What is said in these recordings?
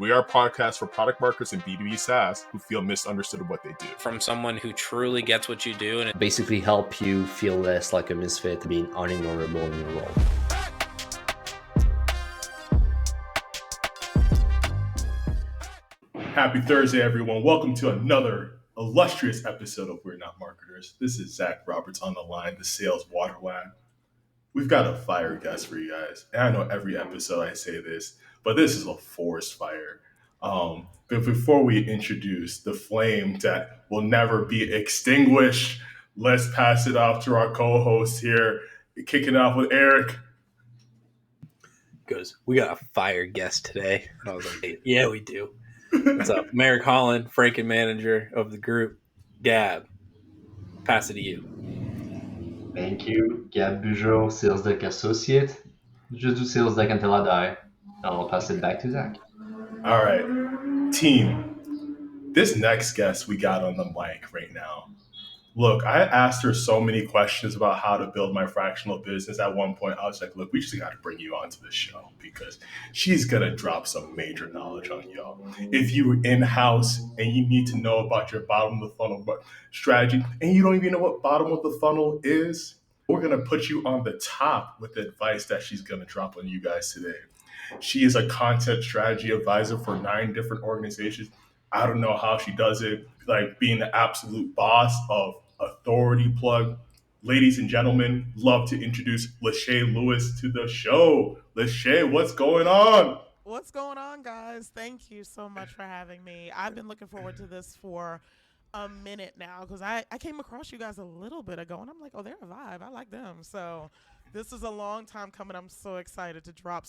We are a podcast for product marketers and B2B SaaS who feel misunderstood of what they do. From someone who truly gets what you do and basically help you feel less like a misfit, being unignorable in your role. Happy Thursday, everyone. Welcome to another illustrious episode of We're Not Marketers. This is Zach Roberts on the line, the sales waterwag. We've got a fire guest for you guys. And I know every episode I say this, but this is a forest fire. But before we introduce the flame that will never be extinguished, let's pass it off to our co-host here, kicking off with Eric. goes, "We got a fire guest today." And I was like, "Hey, yeah, we do." What's up? Merrick Holland, Franken manager of the group. Gab, pass it to you. Thank you. Gab Bujour, Sales Deck Associate. Je do Sales Deck until I die. I'll pass it back to Zach. All right, team. This next guest we got on the mic right now. Look, I asked her so many questions about how to build my fractional business. At one point, I was like, look, we just got to bring you onto the show because she's going to drop some major knowledge on y'all. If you're in-house and you need to know about your bottom of the funnel strategy and you don't even know what bottom of the funnel is, we're going to put you on the top with the advice that she's going to drop on you guys today. She is a content strategy advisor for 9 different organizations. I don't know how she does it, like being the absolute boss of authority plug. Ladies and gentlemen, love to introduce Lashay Lewis to the show. Lashay, what's going on? What's going on, guys? Thank you so much for having me. I've been looking forward to this for a minute now because I came across you guys a little bit ago and I'm like, oh, they're a vibe. I like them. So this is a long time coming. I'm so excited to drop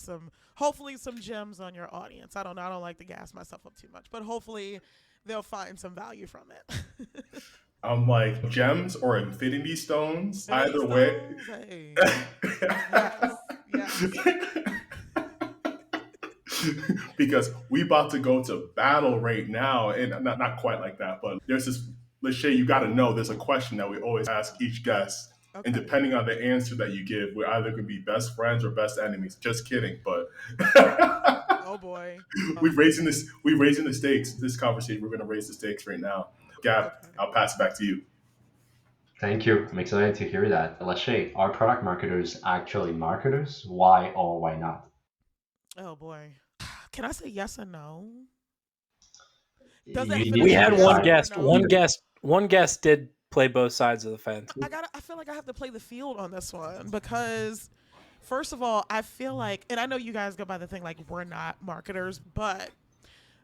hopefully some gems on your audience. I don't like to gas myself up too much, but hopefully they'll find some value from it. I'm like, gems or infinity stones? Either way. Hey. yes. Because we about to go to battle right now, and not quite like that, but there's this, Lashay, you got to know, there's a question that we always ask each guest. Okay. And depending on the answer that you give, we're either going to be best friends or best enemies. Just kidding, but oh boy, we're raising the stakes. This conversation, we're going to raise the stakes right now. Gab, okay. I'll pass it back to you. Thank you. I'm excited to hear that. Lashay, are product marketers actually marketers? Why or why not? Oh boy, can I say yes or no? We had one guest. One guest did play both sides of the fence. I feel like I have to play the field on this one because, first of all, I feel like, and I know you guys go by the thing like we're not marketers, but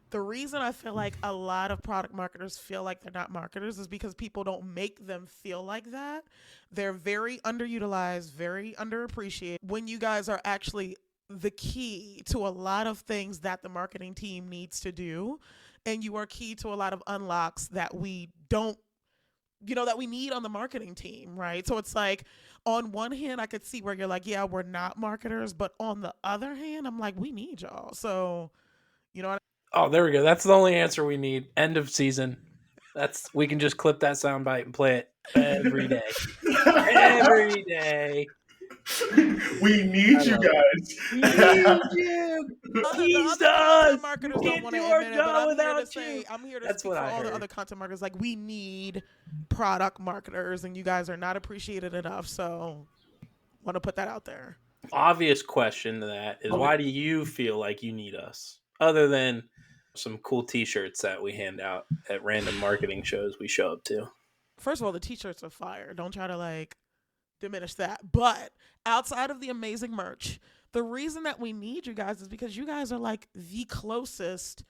the reason I feel like a lot of product marketers feel like they're not marketers is because people don't make them feel like that. They're very underutilized, very underappreciated. When you guys are actually the key to a lot of things that the marketing team needs to do, and you are key to a lot of unlocks that we don't, that we need on the marketing team, right? So it's like, on one hand, I could see where you're like, yeah, we're not marketers, but on the other hand, I'm like, we need y'all. So, Oh, there we go. That's the only answer we need. End of season. We can just clip that soundbite and play it every day. Every day. We need you guys. We need you. He's done. Marketers can't do our job without you. I'm here to speak for all the other content marketers. Like, we need product marketers, and you guys are not appreciated enough. So, want to put that out there. Obvious question to that is, why do you feel like you need us? Other than some cool T-shirts that we hand out at random marketing shows we show up to. First of all, the T-shirts are fire. Don't try to diminish that. But outside of the amazing merch, the reason that we need you guys is because you guys are the closest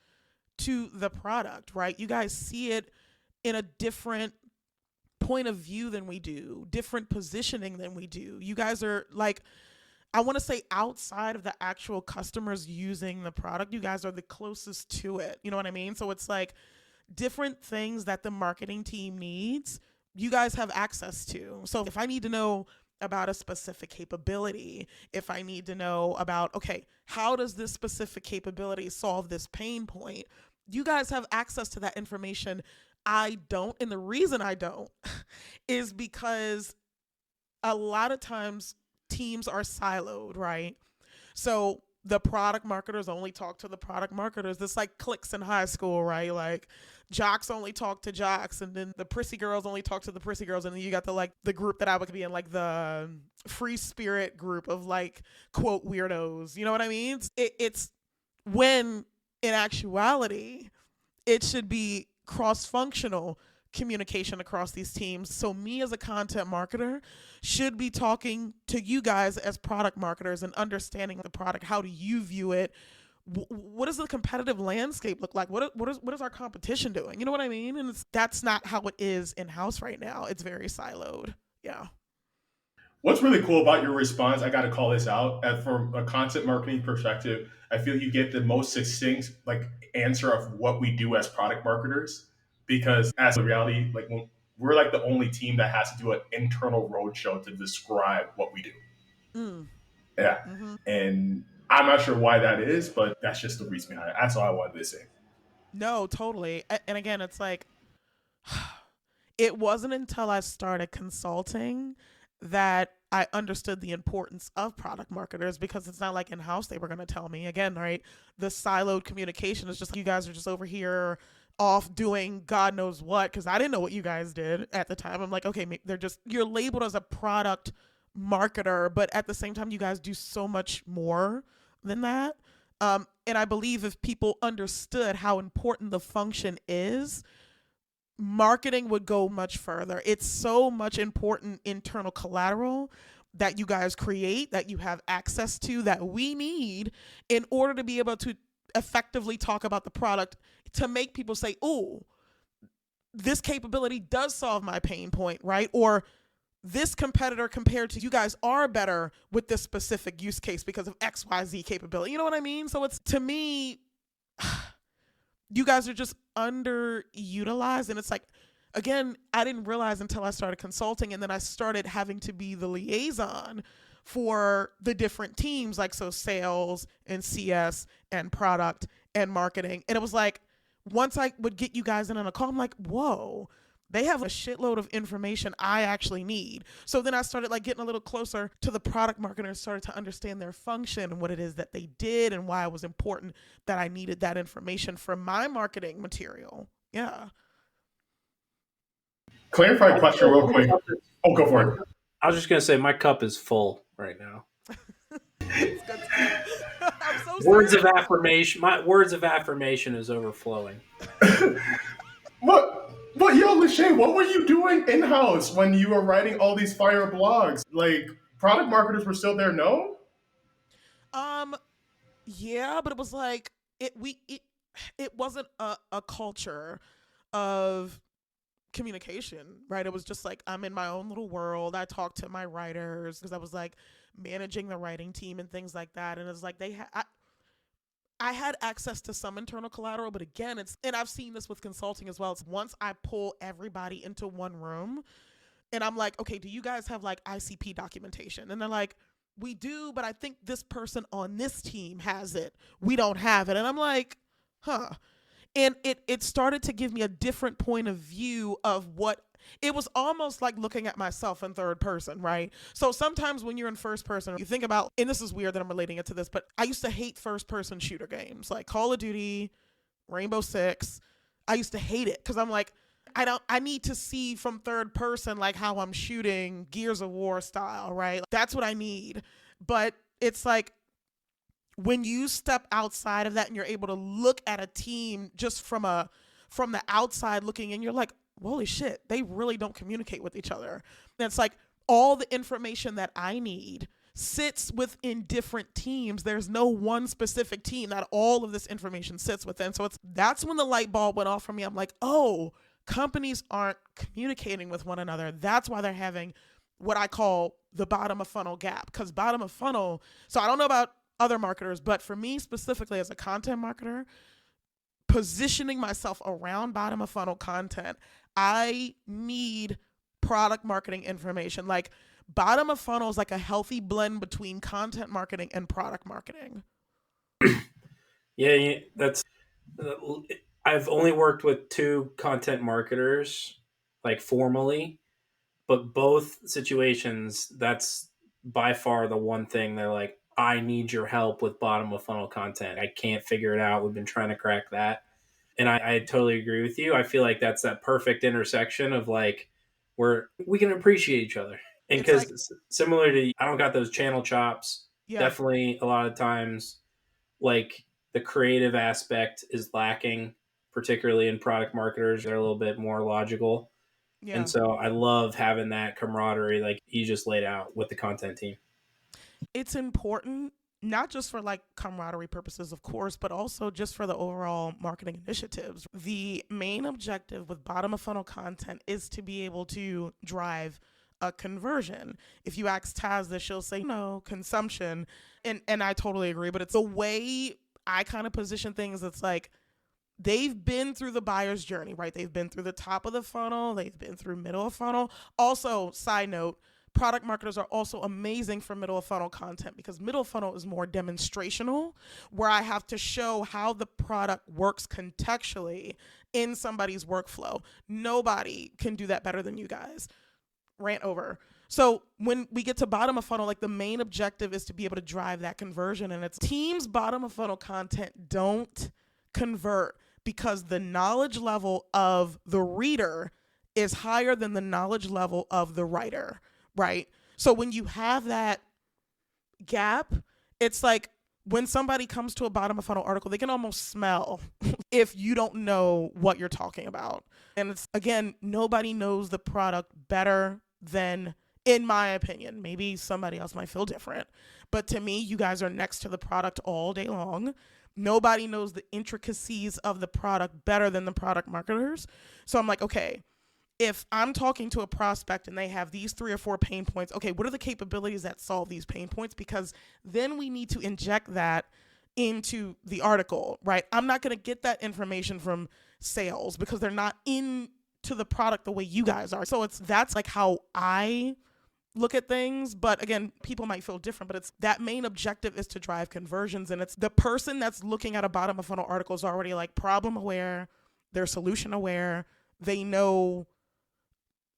to the product, right? You guys see it in a different point of view than we do, different positioning than we do. You guys are I want to say outside of the actual customers using the product, you guys are the closest to it. You know what I mean? So it's different things that the marketing team needs, you guys have access to. So if I need to know about a specific capability, if I need to know about, okay, how does this specific capability solve this pain point? You guys have access to that information. I don't. And the reason I don't is because a lot of times teams are siloed, right? So the product marketers only talk to the product marketers. It's like cliques in high school, right? Like jocks only talk to jocks, and then the prissy girls only talk to the prissy girls, and then you got the group that I would be in, like the free spirit group of like quote weirdos. You know what I mean? It's when in actuality it should be cross-functional communication across these teams. So me as a content marketer should be talking to you guys as product marketers and understanding the product. How do you view it? What does the competitive landscape look like? What is our competition doing? You know what I mean? And that's not how it is in-house right now. It's very siloed. Yeah. What's really cool about your response, I got to call this out, from a content marketing perspective, I feel you get the most succinct answer of what we do as product marketers, because as a reality, we're like the only team that has to do an internal roadshow to describe what we do. Mm. Yeah. Mm-hmm. And I'm not sure why that is, but that's just the reason behind it. That's all I wanted to say. No, totally. And again, it's like, it wasn't until I started consulting that I understood the importance of product marketers, because it's not like in house they were going to tell me. Again, right? The siloed communication is just like, you guys are just over here off doing God knows what, because I didn't know what you guys did at the time. I'm like, okay, you're labeled as a product marketer, but at the same time, you guys do so much more than that. And I believe if people understood how important the function is, marketing would go much further. It's so much important internal collateral that you guys create, that you have access to, that we need in order to be able to effectively talk about the product, to make people say, "Oh, this capability does solve my pain point," right? Or this competitor compared to you guys are better with this specific use case because of XYZ capability. You know what I mean? So it's, to me, you guys are just underutilized. And it's like, again, I didn't realize until I started consulting, and then I started having to be the liaison for the different teams, like so sales and CS and product and marketing. And it was like, once I would get you guys in on a call, I'm like, whoa, they have a shitload of information I actually need. So then I started getting a little closer to the product marketers, started to understand their function and what it is that they did and why it was important that I needed that information for my marketing material. Yeah. Clarify question real quick. Oh, go for it. I was just going to say my cup is full right now. It's good. I'm so Words sorry. of affirmation. My words of affirmation is overflowing. But yo, Lashay, what were you doing in-house when you were writing all these fire blogs? Product marketers were still there, no? Yeah, but it was like it wasn't a culture of communication, right? It was just like, I'm in my own little world. I talked to my writers because I was like managing the writing team and things like that. And it's like I had access to some internal collateral, but again, and I've seen this with consulting as well. It's once I pull everybody into one room and I'm like, okay, do you guys have ICP documentation? And they're like, we do, but I think this person on this team has it. We don't have it. And I'm like, huh. And it started to give me a different point of view of what it was, almost like looking at myself in third person, right? So sometimes when you're in first person, you think about, and this is weird that I'm relating it to this, but I used to hate first person shooter games like Call of Duty, Rainbow Six. I used to hate it because I'm like, I need to see from third person how I'm shooting Gears of War style, right? That's what I need. But it's like, when you step outside of that and you're able to look at a team just from the outside looking in, you're like, holy shit, they really don't communicate with each other. And it's like, all the information that I need sits within different teams. There's no one specific team that all of this information sits within. So that's when the light bulb went off for me. I'm like, oh, companies aren't communicating with one another. That's why they're having what I call the bottom of funnel gap. Because bottom of funnel, so I don't know about other marketers, but for me specifically as a content marketer, positioning myself around bottom of funnel content, I need product marketing information. Bottom of funnel is like a healthy blend between content marketing and product marketing. Yeah, that's. I've only worked with 2 content marketers, formally, but both situations, that's by far the one thing they're like, I need your help with bottom of funnel content. I can't figure it out. We've been trying to crack that. And I totally agree with you. I feel like that's that perfect intersection of like where we can appreciate each other. And It's like, because similar to, I don't got those channel chops. yeah, Definitely a lot of times, like the creative aspect is lacking, particularly in product marketers. They're a little bit more logical. yeah. And so I love having that camaraderie like you just laid out with the content team. It's important not just for like camaraderie purposes, of course, but also just for the overall marketing initiatives. The main objective with bottom of funnel content is to be able to drive a conversion. If you ask Taz this, she'll say no, consumption. And I totally agree, but it's a way I kind of position things. It's like they've been through the buyer's journey, right? They've been through the top of the funnel, they've been through middle of funnel. Also, side note, product marketers are also amazing for middle of funnel content because middle funnel is more demonstrational, where I have to show how the product works contextually in somebody's workflow. Nobody can do that better than you guys. Rant over. So when we get to bottom of funnel, like the main objective is to be able to drive that conversion, and it's teams bottom of funnel content don't convert because the knowledge level of the reader is higher than the knowledge level of the writer, right? So when you have that gap, it's like when somebody comes to a bottom of funnel article, they can almost smell if you don't know what you're talking about. And it's, again, nobody knows the product better than, in my opinion, maybe somebody else might feel different, but to me, you guys are next to the product all day long. Nobody knows the intricacies of the product better than the product marketers. So I'm like, okay, if I'm talking to a prospect and they have these 3 or 4 pain points, okay, what are the capabilities that solve these pain points? Because then we need to inject that into the article, right? I'm not going to get that information from sales because they're not into the product the way you guys are. So that's like how I look at things. But again, people might feel different, but it's that main objective is to drive conversions. And it's the person that's looking at a bottom of funnel article is already like problem aware, they're solution aware, they know,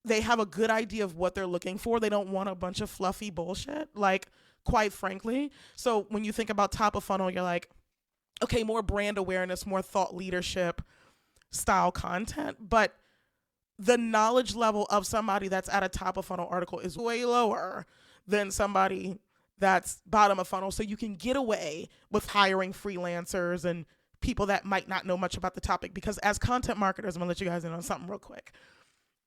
they have a good idea of what they're looking for. They don't want a bunch of fluffy bullshit, like, quite frankly. So when you think about top of funnel, you're like, okay, more brand awareness, more thought leadership style content. But the knowledge level of somebody that's at a top of funnel article is way lower than somebody that's bottom of funnel. So you can get away with hiring freelancers and people that might not know much about the topic, because as content marketers, I'm gonna let you guys in on something real quick.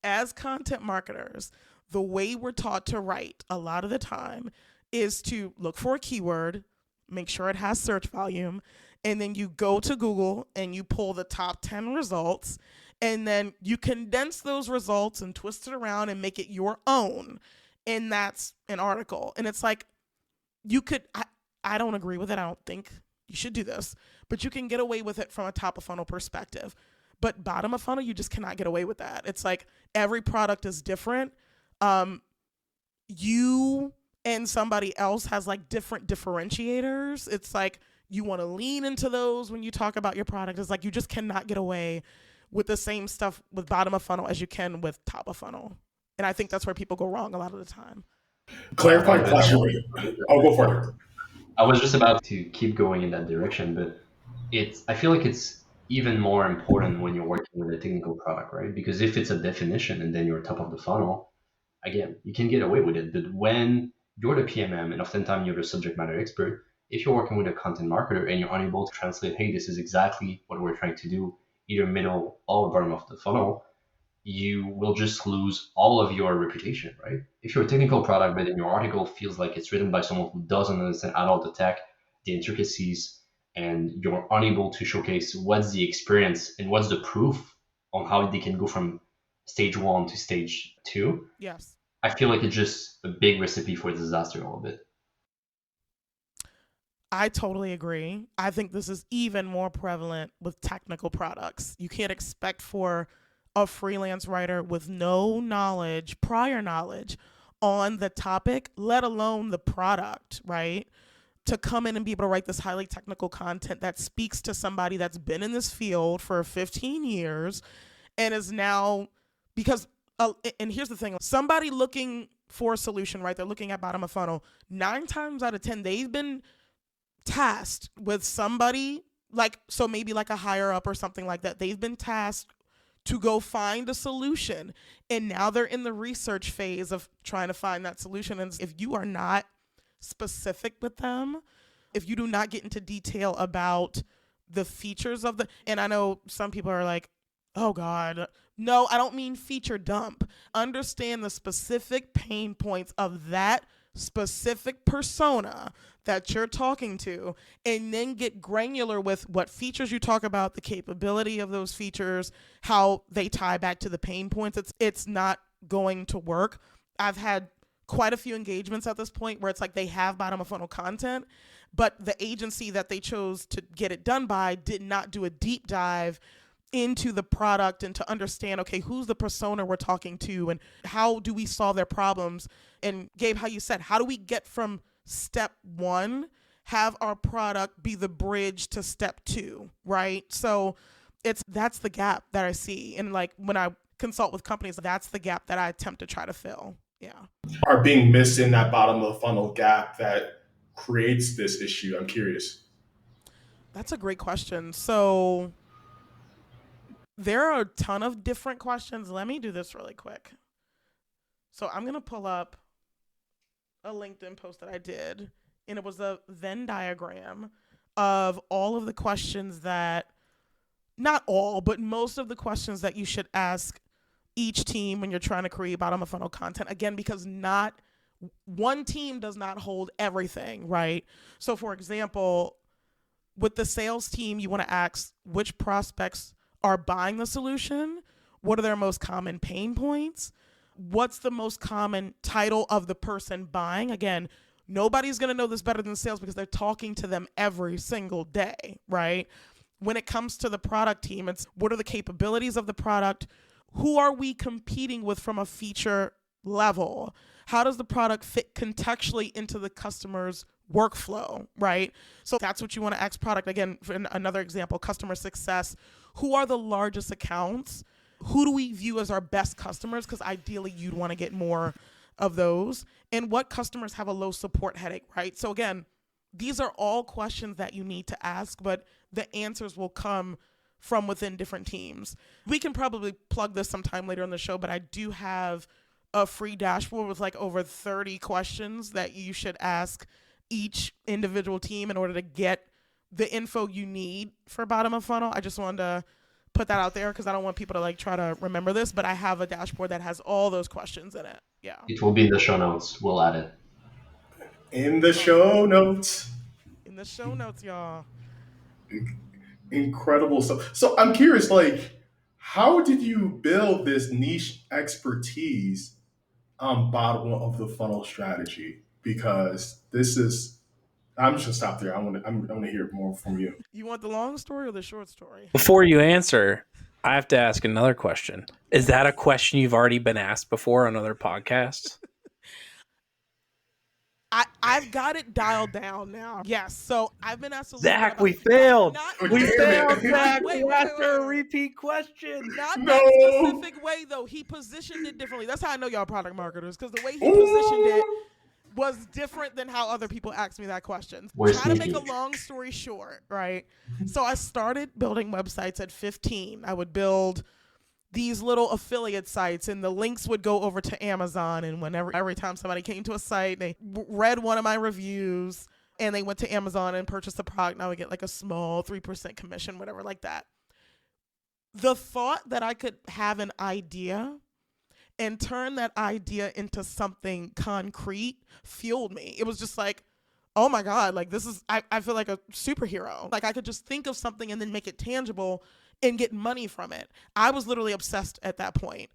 As content marketers, the way we're taught to write a lot of the time is to look for a keyword, make sure it has search volume, and then you go to Google and you pull the top 10 results, and then you condense those results and twist it around and make it your own. And that's an article. And it's like, you could, I don't agree with it. I don't think you should do this, but you can get away with it from a top of funnel perspective. But bottom of funnel, you just cannot get away with that. It's like every product is different. You and somebody else has like different differentiators. It's like you want to lean into those when you talk about your product. It's like you just cannot get away with the same stuff with bottom of funnel as you can with top of funnel. And I think that's where people go wrong a lot of the time. Clarifying question. I'll go for it. I was just about to keep going in that direction, but I feel like it's even more important when you're working with a technical product, right? Because if it's a definition and then you're top of the funnel, again, you can get away with it. But when you're the PMM and oftentimes you're the subject matter expert, if you're working with a content marketer and you're unable to translate, hey, this is exactly what we're trying to do, either middle or bottom of the funnel, you will just lose all of your reputation, right? If you're a technical product, but then your article feels like it's written by someone who doesn't understand at all the tech, the intricacies, and you're unable to showcase what's the experience and what's the proof on how they can go from stage 1 to stage 2, Yes. I feel like it's just a big recipe for disaster a little bit. I totally agree. I think this is even more prevalent with technical products. You can't expect for a freelance writer with no knowledge, prior knowledge on the topic, let alone the product, right? To come in and be able to write this highly technical content that speaks to somebody that's been in this field for 15 years and is now, because, and here's the thing, somebody looking for a solution, right? They're looking at bottom of funnel. 9 times out of 10, they've been tasked with somebody like, so maybe like a higher up or something like that. They've been tasked to go find a solution. And now they're in the research phase of trying to find that solution. And if you are not specific with them, if you do not get into detail about the features of and I know some people are like, oh God, no, I don't mean feature dump. Understand the specific pain points of that specific persona that you're talking to, and then get granular with what features you talk about, the capability of those features, how they tie back to the pain points. It's not going to work. I've had quite a few engagements at this point where it's like they have bottom of funnel content, but the agency that they chose to get it done by did not do a deep dive into the product and to understand, okay, who's the persona we're talking to and how do we solve their problems? And Gabe, how you said, how do we get from step 1, have our product be the bridge to step 2, right? So that's the gap that I see. And like when I consult with companies, that's the gap that I attempt to try to fill. Yeah. Are being missed in that bottom of the funnel gap that creates this issue? I'm curious. That's a great question. So there are a ton of different questions. Let me do this really quick. So I'm going to pull up a LinkedIn post that I did, and it was a Venn diagram of all of the questions that, not all, but most of the questions that you should ask each team when you're trying to create bottom of funnel content. Again, because not one team does not hold everything, right? So for example, with the sales team, you want to ask which prospects are buying the solution, what are their most common pain points, what's the most common title of the person buying. Again, nobody's going to know this better than sales because they're talking to them every single day, right? When it comes to the product team, it's what are the capabilities of the product? Who are we competing with from a feature level? How does the product fit contextually into the customer's workflow, right? So that's what you want to ask product. Again, for another example, customer success. Who are the largest accounts? Who do we view as our best customers? Because ideally you'd want to get more of those. And what customers have a low support headache, right? So again, these are all questions that you need to ask, but the answers will come from within different teams. We can probably plug this sometime later in the show, but I do have a free dashboard with like over 30 questions that you should ask each individual team in order to get the info you need for bottom of funnel. I just wanted to put that out there because I don't want people to like try to remember this, but I have a dashboard that has all those questions in it. Yeah. It will be in the show notes. We'll add it. In the show notes. In the show notes, y'all. Incredible stuff. So I'm curious, like, how did you build this niche expertise on bottom of the funnel strategy? Because this is, I'm just gonna stop there. I want to hear more from you. You want the long story or the short story? Before you answer, I have to ask another question. Is that a question you've already been asked before on other podcasts? I've got it dialed down now. Yes. So I've been asked a little Zach, bit we failed. We failed, Zach. Wait, We asked her a repeat question. Not No. that specific way, though. He positioned it differently. That's how I know y'all product marketers, because the way he positioned it was different than how other people asked me that question. We're Trying to sneaky. make a long story short, right? So I started building websites at 15. I would build these little affiliate sites, and the links would go over to Amazon. And every time somebody came to a site, they read one of my reviews and they went to Amazon and purchased the product, and I would get like a small 3% commission, whatever, like that. The thought that I could have an idea and turn that idea into something concrete fueled me. It was just like, oh my God, like this is, I feel like a superhero. Like I could just think of something and then make it tangible and get money from it. I was literally obsessed at that point.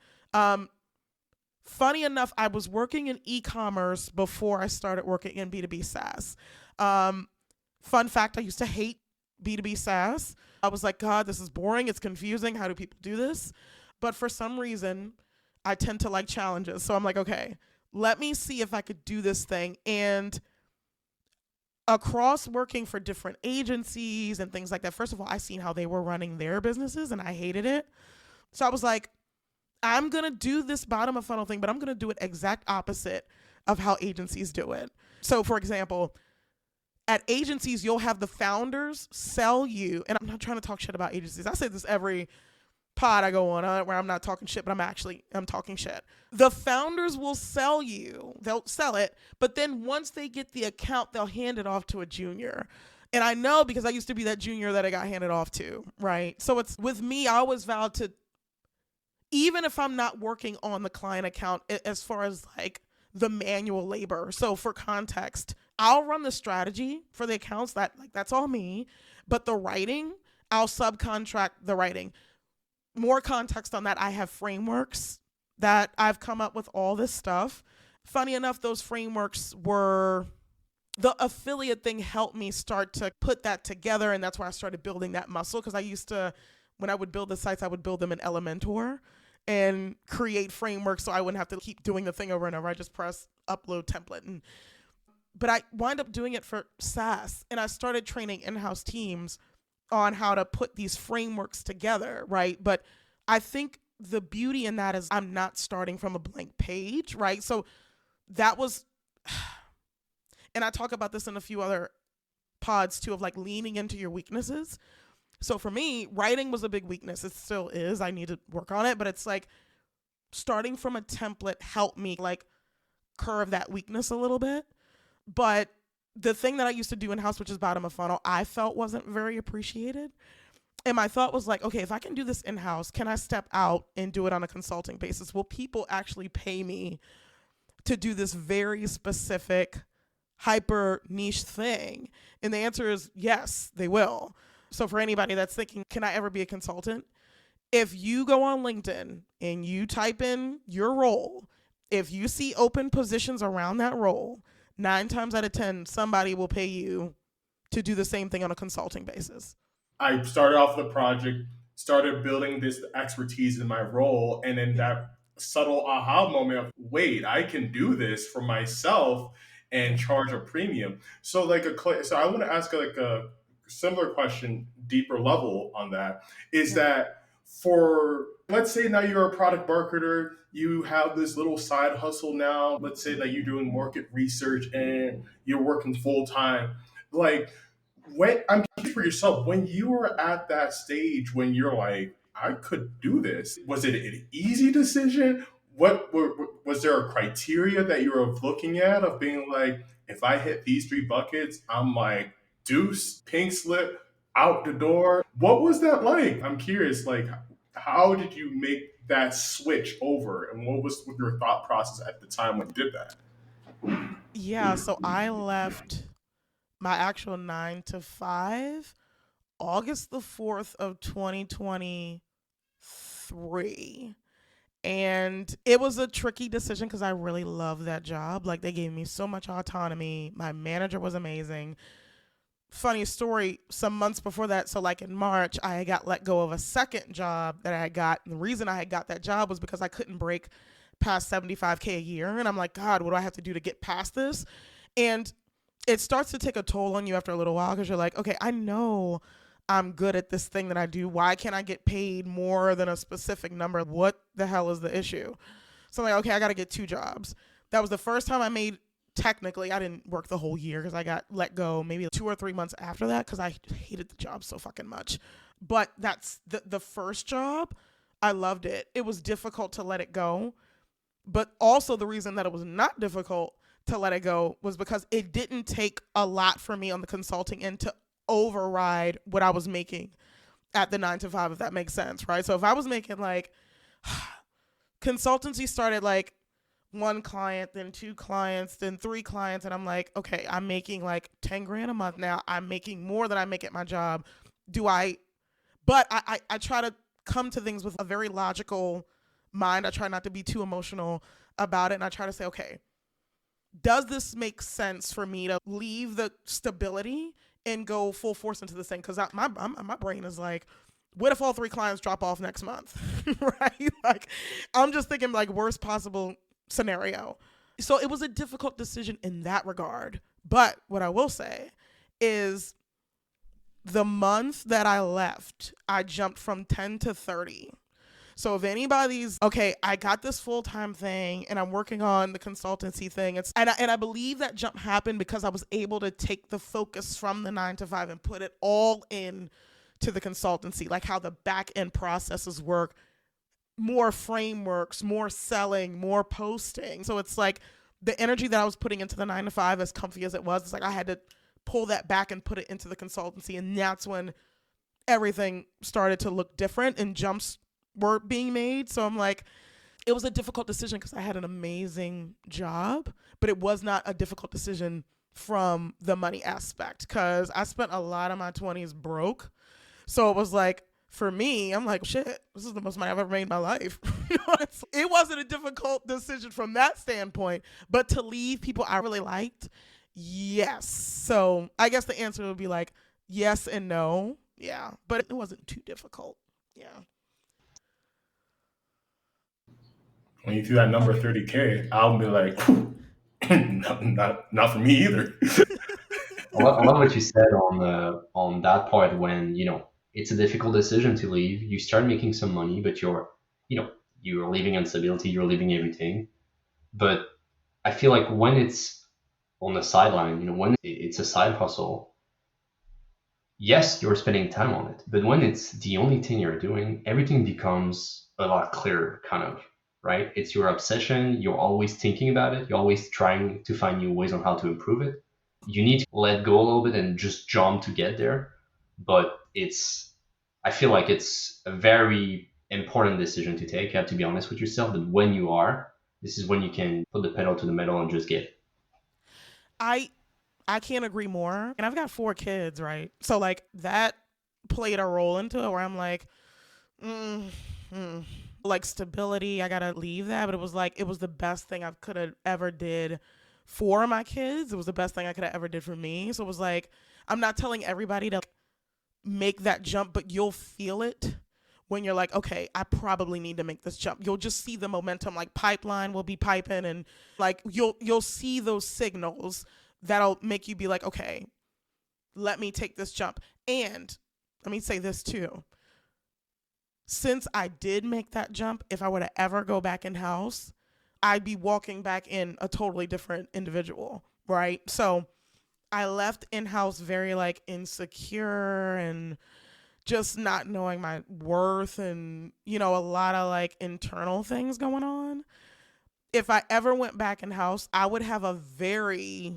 Funny enough, I was working in e-commerce before I started working in B2B SaaS. Fun fact, I used to hate B2B SaaS. I was like, God, this is boring. It's confusing. How do people do this? But for some reason, I tend to like challenges. So I'm like, okay, let me see if I could do this thing. And across working for different agencies and things like that, first of all, I seen how they were running their businesses and I hated it. So I was like, I'm going to do this bottom of funnel thing, but I'm going to do it exact opposite of how agencies do it. So for example, at agencies, you'll have the founders sell you, and I'm not trying to talk shit about agencies. I say this every pod I go on where I'm not talking shit, but I'm talking shit. The founders will sell you, they'll sell it, but then once they get the account, they'll hand it off to a junior. And I know because I used to be that junior that I got handed off to, right? So it's with me, I always vowed to, even if I'm not working on the client account as far as like the manual labor. So for context, I'll run the strategy for the accounts, that's all me, but the writing, I'll subcontract the writing. More context on that, I have frameworks that I've come up with all this stuff. Funny enough, those frameworks were the affiliate thing helped me start to put that together, and that's why I started building that muscle, because I used to, when I would build the sites, I would build them in Elementor and create frameworks so I wouldn't have to keep doing the thing over and over. I just press upload template. But I wind up doing it for SaaS, and I started training in-house teams on how to put these frameworks together, right? But I think the beauty in that is I'm not starting from a blank page, right? So that was, and I talk about this in a few other pods too, of like leaning into your weaknesses. So for me, writing was a big weakness. It still is. I need to work on it, but it's like starting from a template helped me like curve that weakness a little bit. But the thing that I used to do in-house, which is bottom of funnel, I felt wasn't very appreciated. And my thought was like, okay, if I can do this in-house, can I step out and do it on a consulting basis? Will people actually pay me to do this very specific, hyper niche thing? And the answer is yes, they will. So for anybody that's thinking, can I ever be a consultant? If you go on LinkedIn and you type in your role, if you see open positions around that role, 9 times out of 10, somebody will pay you to do the same thing on a consulting basis. I started off the project, started building this expertise in my role, and then that subtle aha moment of, wait, I can do this for myself and charge a premium. So so I want to ask like a similar question, deeper level on that, is that for, let's say now you're a product marketer, you have this little side hustle now, let's say that you're doing market research and you're working full time. Like, when I'm curious for yourself, when you were at that stage when you're like, I could do this, was it an easy decision? Was there a criteria that you were looking at of being like, if I hit these 3 buckets, I'm like deuce, pink slip, out the door? What was that like? I'm curious, like, how did you make that switch over, and what was your thought process at the time when you did that? Yeah, so I left my actual 9 to 5 August the 4th of 2023. And it was a tricky decision because I really love that job. Like, they gave me so much autonomy. My manager was amazing. Funny story, some months before that, so like in March, I got let go of a second job that I had got. And the reason I had got that job was because I couldn't break past 75K a year. And I'm like, God, what do I have to do to get past this? And it starts to take a toll on you after a little while, because you're like, okay, I know I'm good at this thing that I do. Why can't I get paid more than a specific number? What the hell is the issue? So I'm like, okay, I got to get 2 jobs. That was the first time I made, technically, I didn't work the whole year because I got let go maybe 2 or 3 months after that because I hated the job so fucking much. But that's the first job. I loved it. It was difficult to let it go. But also the reason that it was not difficult to let it go was because it didn't take a lot for me on the consulting end to override what I was making at the 9 to 5, if that makes sense, right? So if I was making like, consultancy started like 1 client, then 2 clients, then 3 clients, and I'm like, okay, I'm making like 10 grand a month now. I'm making more than I make at my job. But I try to come to things with a very logical mind. I try not to be too emotional about it, and I try to say, okay, does this make sense for me to leave the stability and go full force into this thing? Because my brain is like, what if all 3 clients drop off next month? Right? Like, I'm just thinking like worst possible scenario. So it was a difficult decision in that regard. But what I will say is the month that I left, I jumped from 10 to 30. So if anybody's okay, I got this full-time thing and I'm working on the consultancy thing. And I believe that jump happened because I was able to take the focus from the 9 to 5 and put it all in to the consultancy, like how the back end processes work, more frameworks, more selling, more posting. So it's like the energy that I was putting into the 9 to 5, as comfy as it was, it's like I had to pull that back and put it into the consultancy. And that's when everything started to look different and jumps were being made. So I'm like, it was a difficult decision because I had an amazing job, but it was not a difficult decision from the money aspect because I spent a lot of my 20s broke. So it was like, for me, I'm like, shit, this is the most money I've ever made in my life. It wasn't a difficult decision from that standpoint, but to leave people I really liked, yes. So I guess the answer would be like, yes and no. Yeah, but it wasn't too difficult. Yeah. When you threw that number 30K, I'll be like, not for me either. I love what you said on that part when it's a difficult decision to leave. You start making some money, but you're leaving instability, you're leaving everything. But I feel like when it's on the sideline, when it's a side hustle, yes, you're spending time on it. But when it's the only thing you're doing, everything becomes a lot clearer, kind of, right? It's your obsession. You're always thinking about it. You're always trying to find new ways on how to improve it. You need to let go a little bit and just jump to get there. But I feel like it's a very important decision to take. You have to be honest with yourself. But when you are, this is when you can put the pedal to the metal and just get it. I can't agree more. And I've got 4 kids, right? So like that played a role into it where I'm like, like stability, I gotta leave that. But it was like, it was the best thing I could have ever did for my kids. It was the best thing I could have ever did for me. So it was like, I'm not telling everybody to make that jump, but you'll feel it when you're like, okay, I probably need to make this jump. You'll just see the momentum, like pipeline will be piping, and like you'll see those signals that'll make you be like, okay, let me take this jump. And let me say this too. Since I did make that jump, if I were to ever go back in-house, I'd be walking back in a totally different individual, right? So I left in-house very like insecure and just not knowing my worth and, a lot of like internal things going on. If I ever went back in-house, I would have a very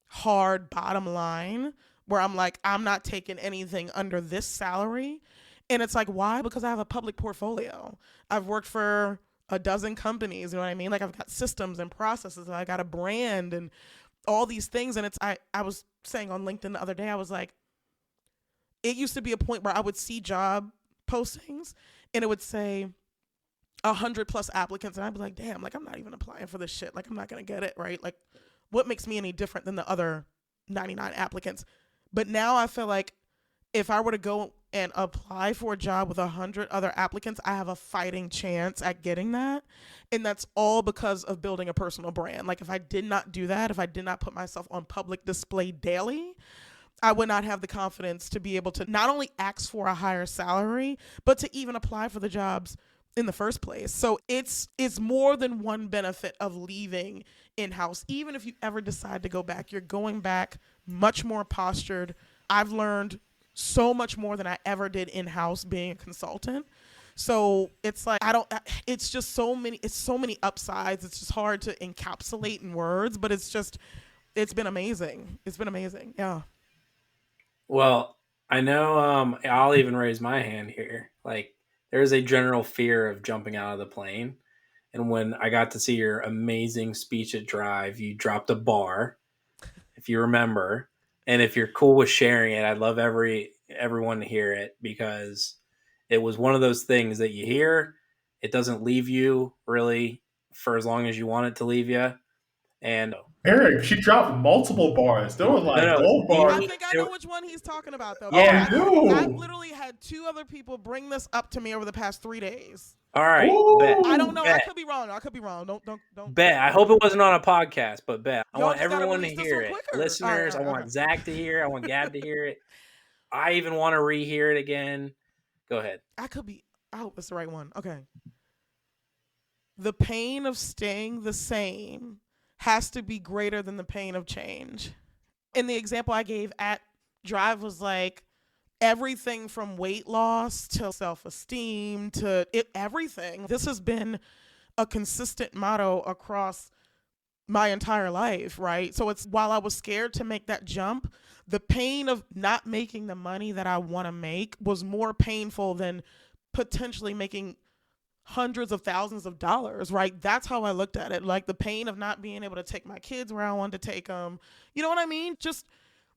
hard bottom line where I'm like, I'm not taking anything under this salary. And it's like, why? Because I have a public portfolio. I've worked for a dozen companies, you know what I mean? Like I've got systems and processes, and I got a brand and all these things. And I was saying on LinkedIn the other day, I was like, it used to be a point where I would see job postings and it would say 100+ applicants. And I'd be like, damn, like I'm not even applying for this shit. Like I'm not going to get it, right? Like what makes me any different than the other 99 applicants? But now I feel like if I were to go and apply for a job with 100 other applicants, I have a fighting chance at getting that. And that's all because of building a personal brand. Like if I did not do that, if I did not put myself on public display daily, I would not have the confidence to be able to not only ask for a higher salary, but to even apply for the jobs in the first place. So it's more than one benefit of leaving in-house. Even if you ever decide to go back, you're going back much more postured. I've learned so much more than I ever did in-house being a consultant. So it's like, it's just so many upsides. It's just hard to encapsulate in words, but it's been amazing. It's been amazing. Yeah. Well, I know I'll even raise my hand here. Like there's a general fear of jumping out of the plane. And when I got to see your amazing speech at Drive, you dropped a bar, if you remember. And if you're cool with sharing it, I'd love everyone to hear it because it was one of those things that you hear. It doesn't leave you really for as long as you want it to leave you. And Eric, she dropped multiple bars. There were like gold bars. I think I know which one he's talking about, though. Yeah. I've literally had 2 other people bring this up to me over the past 3 days. All right, bet. I don't know. Bet. I could be wrong. Don't. Bet. I hope it wasn't on a podcast, but bet. I Y'all want everyone to hear it. quicker. Listeners, I want Zach to hear it. I want Gab to hear it. I even want to rehear it again. Go ahead. I could be I hope it's the right one. Okay. The pain of staying the same has to be greater than the pain of change. And the example I gave at Drive was like everything from weight loss to self-esteem to everything. This has been a consistent motto across my entire life, right? So it's while I was scared to make that jump, the pain of not making the money that I want to make was more painful than potentially making hundreds of thousands of dollars, right? That's how I looked at it. Like the pain of not being able to take my kids where I wanted to take them. You know what I mean? Just,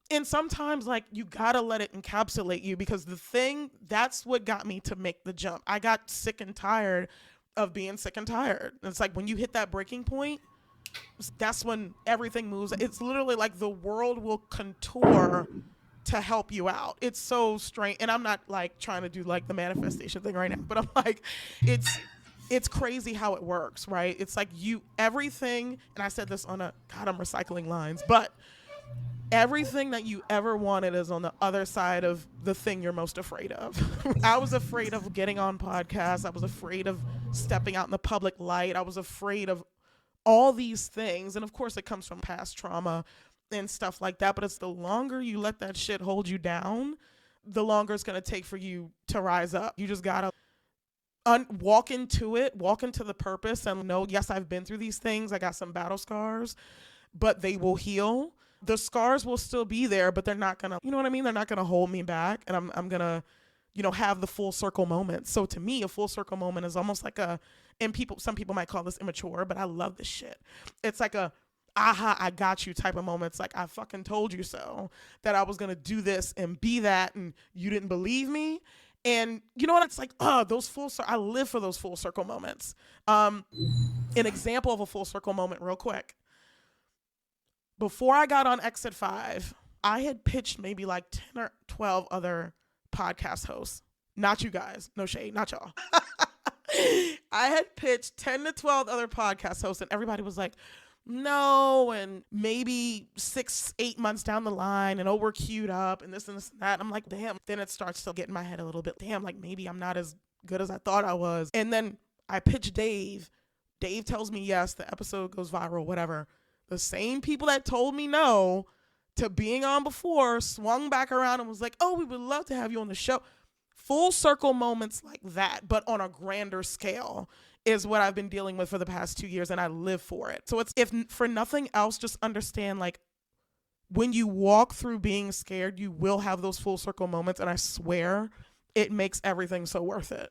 and sometimes like you gotta let it encapsulate you, because the thing, that's what got me to make the jump. I got sick and tired of being sick and tired. And it's like when you hit that breaking point, that's when everything moves. It's literally like the world will contour to help you out. It's so strange. And I'm not like trying to do like the manifestation thing right now, but I'm like, it's crazy how it works, right? It's like everything, and I said this on God, I'm recycling lines, but everything that you ever wanted is on the other side of the thing you're most afraid of. I was afraid of getting on podcasts. I was afraid of stepping out in the public light. I was afraid of all these things. And of course it comes from past trauma and stuff like that. But it's the longer you let that shit hold you down, the longer it's going to take for you to rise up. You just got to walk into it, walk into the purpose and know, yes, I've been through these things. I got some battle scars, but they will heal. The scars will still be there, but they're not going to, you know what I mean? They're not going to hold me back. And I'm going to, have the full circle moment. So to me, a full circle moment is almost like some people might call this immature, but I love this shit. It's like a, aha, I got you type of moment. It's like, I fucking told you so, that I was going to do this and be that, and you didn't believe me. And you know what? It's like, I live for those full circle moments. An example of a full circle moment real quick. Before I got on Exit 5, I had pitched maybe like 10 or 12 other podcast hosts. Not you guys. No shade. Not y'all. I had pitched 10 to 12 other podcast hosts, and everybody was like, no, and maybe 6-8 months down the line, and we're queued up, and this and this and that. I'm like, damn. Then it starts to get in my head a little bit. Damn, like maybe I'm not as good as I thought I was. And then I pitch Dave. Dave tells me yes, the episode goes viral, whatever. The same people that told me no to being on before swung back around and was like, oh, we would love to have you on the show. Full circle moments like that, but on a grander scale, is what I've been dealing with for the past 2 years, and I live for it. So it's, if for nothing else, just understand, like, when you walk through being scared, you will have those full circle moments, and I swear it makes everything so worth it.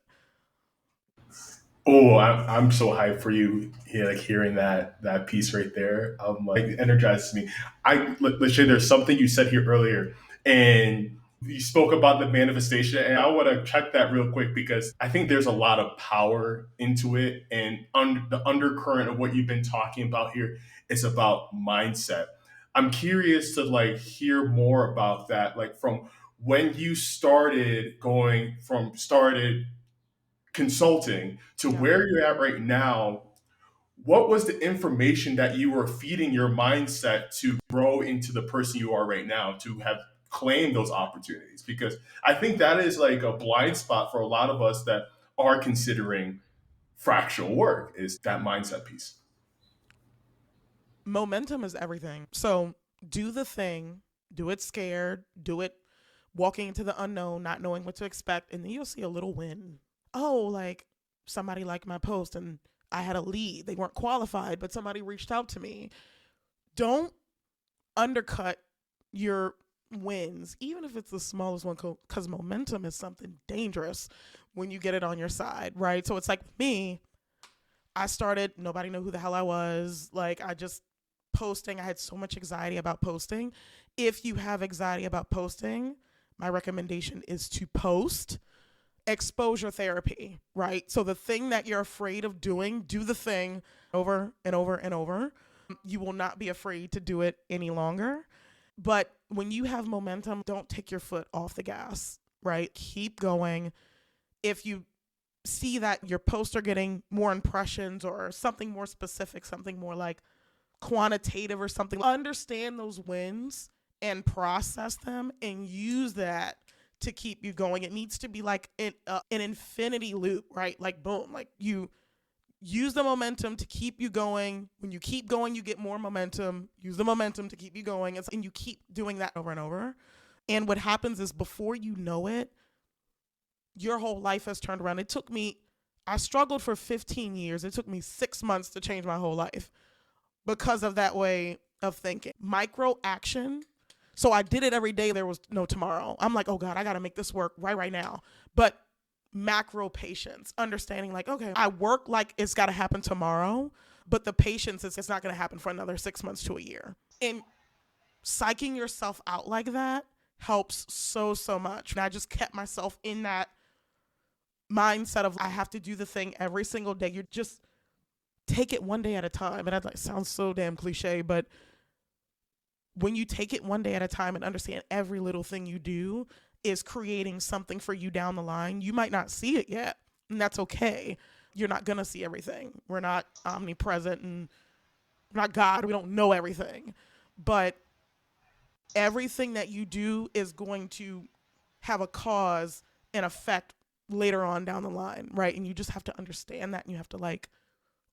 Oh, I'm so hyped for you. Yeah, like hearing that piece right there. Like it energizes me. Lashay, there's something you said here earlier, and you spoke about the manifestation, and I want to check that real quick because I think there's a lot of power into it, and the undercurrent of what you've been talking about here is about mindset. I'm curious to like hear more about that, like from when you started consulting to where you're at right now. What was the information that you were feeding your mindset to grow into the person you are right now, to have claimed those opportunities? Because I think that is like a blind spot for a lot of us that are considering fractional work, is that mindset piece. Momentum is everything. So do the thing, do it scared, do it walking into the unknown, not knowing what to expect, and then you'll see a little win. Oh, like somebody liked my post and I had a lead. They weren't qualified, but somebody reached out to me. Don't undercut your wins, even if it's the smallest one, because momentum is something dangerous when you get it on your side, right? So it's like me, I started, nobody knew who the hell I was. Like I just posting, I had so much anxiety about posting. If you have anxiety about posting, my recommendation is to post. Exposure therapy, right? So the thing that you're afraid of doing, do the thing over and over and over. You will not be afraid to do it any longer. But when you have momentum, don't take your foot off the gas, right? Keep going. If you see that your posts are getting more impressions or something more specific, something more like quantitative or something, understand those wins and process them and use that to keep you going. It needs to be like an infinity loop, right? Like boom, like you use the momentum to keep you going. When you keep going, you get more momentum. Use the momentum to keep you going. And you keep doing that over and over. And what happens is before you know it, your whole life has turned around. I struggled for 15 years. It took me 6 months to change my whole life because of that way of thinking. Micro action. So I did it every day. There was no tomorrow. I'm like, oh God, I got to make this work right now. But macro patience, understanding like, okay, I work like it's got to happen tomorrow, but the patience is it's not going to happen for another 6 months to a year. And psyching yourself out like that helps so much. And I just kept myself in that mindset of I have to do the thing every single day. You just take it one day at a time. And that sounds so damn cliche, but when you take it one day at a time and understand every little thing you do is creating something for you down the line, you might not see it yet, and that's okay. You're not gonna see everything. We're not omnipresent and we're not God. We don't know everything, but everything that you do is going to have a cause and effect later on down the line, right? And you just have to understand that, and you have to like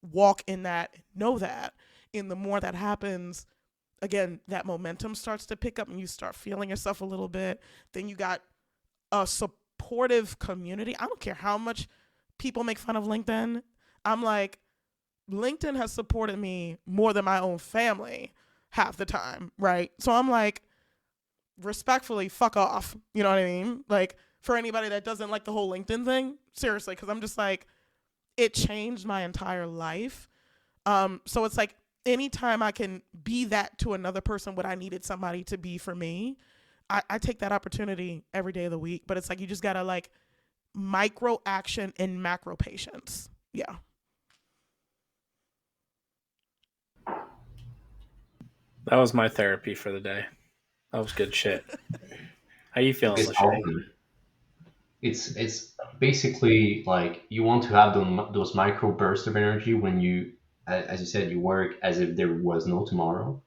walk in that, know that. And the more that happens, again, that momentum starts to pick up and you start feeling yourself a little bit. Then you got a supportive community. I don't care how much people make fun of LinkedIn. I'm like, LinkedIn has supported me more than my own family half the time, right? So I'm like, respectfully, fuck off. You know what I mean? Like, for anybody that doesn't like the whole LinkedIn thing, seriously, because I'm just like, it changed my entire life. So it's like, anytime I can be that to another person, what I needed somebody to be for me, I take that opportunity every day of the week. But it's like, you just got to like micro action and macro patience. Yeah. That was my therapy for the day. That was good shit. How you feeling, It's Lashay? it's basically like you want to have those micro bursts of energy when you, as you said, you work as if there was no tomorrow,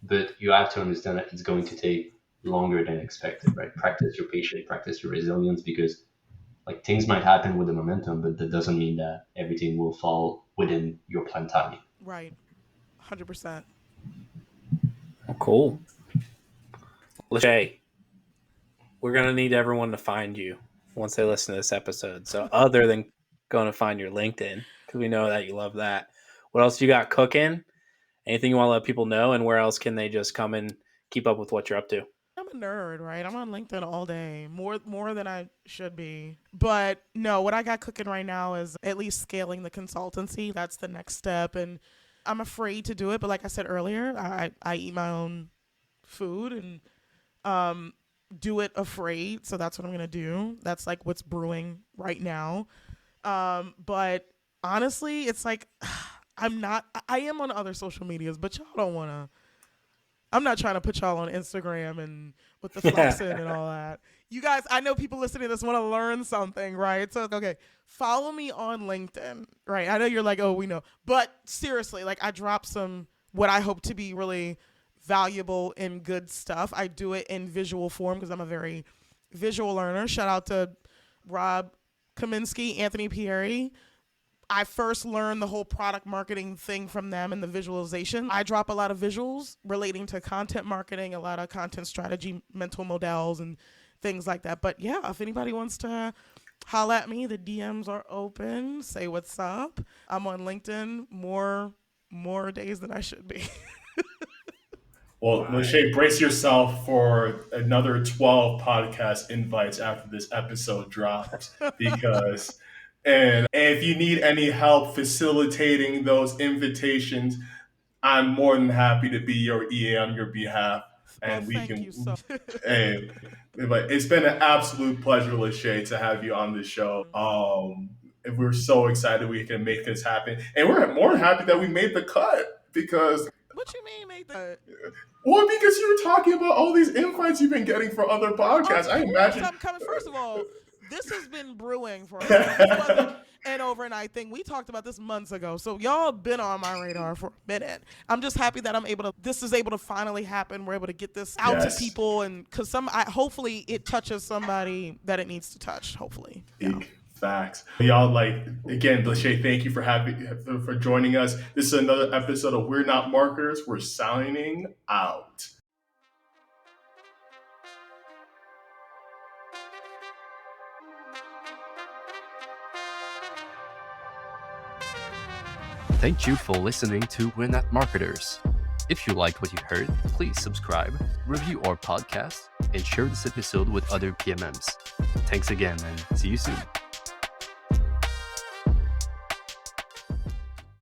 but you have to understand that it's going to take longer than expected, right? Practice your patience, practice your resilience, because like things might happen with the momentum, but that doesn't mean that everything will fall within your planned timing. Right. 100%. Oh, cool. Lashay, we're going to need everyone to find you once they listen to this episode. So other than going to find your LinkedIn, because we know that you love that, what else you got cooking? Anything you want to let people know? And where else can they just come and keep up with what you're up to? I'm a nerd, right? I'm on LinkedIn all day, more than I should be. But no, what I got cooking right now is at least scaling the consultancy. That's the next step, and I'm afraid to do it. But like I said earlier, I eat my own food and do it afraid. So that's what I'm gonna do. That's like what's brewing right now. But honestly, it's like I am on other social medias, but y'all don't wanna. I'm not trying to put y'all on Instagram and with the flexing and all that. You guys, I know people listening to this want to learn something, right? So, okay, follow me on LinkedIn, right? I know you're like, oh, we know. But seriously, like I drop some what I hope to be really valuable and good stuff. I do it in visual form because I'm a very visual learner. Shout out to Rob Kaminsky, Anthony Pieri. I first learned the whole product marketing thing from them and the visualization. I drop a lot of visuals relating to content marketing, a lot of content strategy, mental models, and things like that. But yeah, if anybody wants to holla at me, the DMs are open. Say what's up. I'm on LinkedIn more days than I should be. Well, Lashay, brace yourself for another 12 podcast invites after this episode drops because and if you need any help facilitating those invitations, I'm more than happy to be your EA on your behalf, Well, and we thank can. you so And but it's been an absolute pleasure, Lashay, to have you on the show. And we're so excited we can make this happen, and we're more happy that we made the cut because. What you mean make that? Well, because you were talking about all these invites you've been getting for other podcasts. Of I course imagine. I'm coming. First of all, this has been brewing for a minute. an overnight thing. We talked about this months ago, so y'all been on my radar for a minute. I'm just happy that this is able to finally happen. We're able to get this out to people, and because hopefully it touches somebody that it needs to touch. Hopefully, yeah. Facts. Y'all, again, Lashay, thank you for joining us. This is another episode of We're Not Marketers. We're signing out. Thank you for listening to We're Not Marketers. If you liked what you heard, please subscribe, review our podcast, and share this episode with other PMMs. Thanks again, and see you soon.